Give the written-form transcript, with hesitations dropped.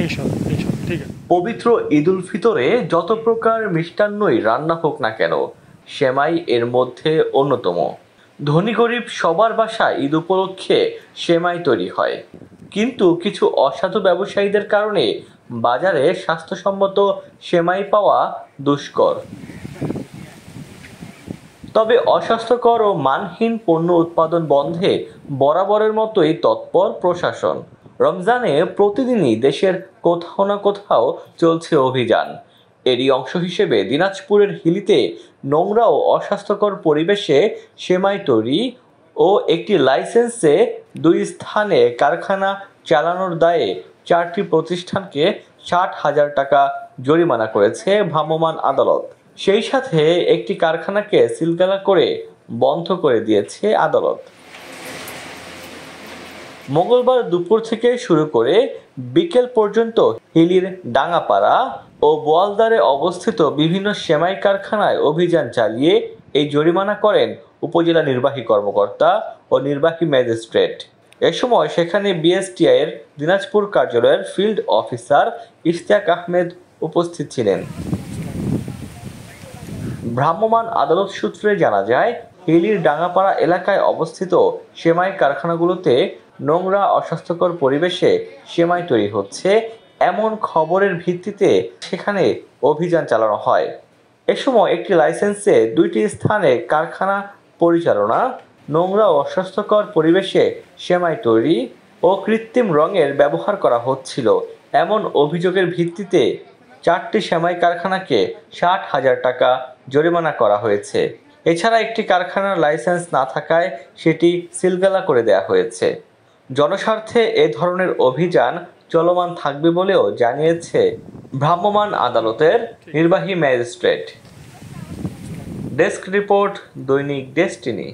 এইসব এইসব ঠিক আছে। পবিত্র ঈদ উল ফিতরে যত প্রকার মিষ্টান্নই রান্না হোক না কেন, সেমাই এর মধ্যে অন্যতম। ধনী গরিব সবার বাসায় ঈদ উপলক্ষে সেমাই তৈরি হয়, কিন্তু কিছু অসাধু ব্যবসায়ীদের কারণে বাজারে স্বাস্থ্যসম্মত সেমাই পাওয়া দুষ্কর। তবে অস্বাস্থ্যকর ও মানহীন পণ্য উৎপাদন বন্ধে বরাবরের মতোই তৎপর প্রশাসন। রমজানে প্রতিদিনই দেশের কোথাও না কোথাও চলছে অভিযান। এরই অংশ হিসেবে দিনাজপুরের হিলিতে নোংরা ও অস্বাস্থ্যকর পরিবেশে সেমাই তৈরি ও একটি লাইসেন্সে 2 স্থানে কারখানা চালানোর দায়ে 4টি প্রতিষ্ঠানকে 60,000 টাকা জরিমানা করেছে ভ্রাম্যমাণ আদালত। সেই সাথে একটি কারখানাকে সিলগালা করে বন্ধ করে দিয়েছে আদালত। মঙ্গলবার দুপুর থেকে শুরু করে বিকেল পর্যন্ত হিলির ডাঙ্গাপাড়া ও বোয়ালদারে অবস্থিত বিভিন্ন সেমাই কারখানায় অভিযান চালিয়ে এই জরিমানা করেন উপজেলা নির্বাহী কর্মকর্তা ও নির্বাহী ম্যাজিস্ট্রেট। এ সময় সেখানে বিএসটিআইয়ের দিনাজপুর কার্যালয়ের ফিল্ড অফিসার ইশতিয়াক আহমেদ উপস্থিত ছিলেন। ভ্রাম্যমাণ আদালত সূত্রে জানা যায়, হিলির ডাঙ্গাপাড়া এলাকায় অবস্থিত সেমাই কারখানাগুলোতে নোংরা অস্বাস্থ্যকর পরিবেশে সেমাই তৈরি হচ্ছে এমন খবরের ভিত্তিতে সেখানে অভিযান চালানো হয়। এ সময় একটি লাইসেন্সে 2টি স্থানে কারখানা পরিচালনা, নোংরা ও অস্বাস্থ্যকর পরিবেশে সেমাই তৈরি ও কৃত্রিম রঙের ব্যবহার করা হচ্ছিল এমন অভিযোগের ভিত্তিতে 4টি সেমাই কারখানাকে 60,000 টাকা জরিমানা করা হয়েছে। এছাড়া একটি কারখানার লাইসেন্স না থাকায় সেটি সিলগালা করে দেওয়া হয়েছে। জনস্বার্থে এ ধরনের অভিযান চলমান থাকবে বলেও জানিয়েছে ভ্রাম্যমাণ আদালতের নির্বাহী ম্যাজিস্ট্রেট। ডেস্ক রিপোর্ট, দৈনিক ডেস্টিনি।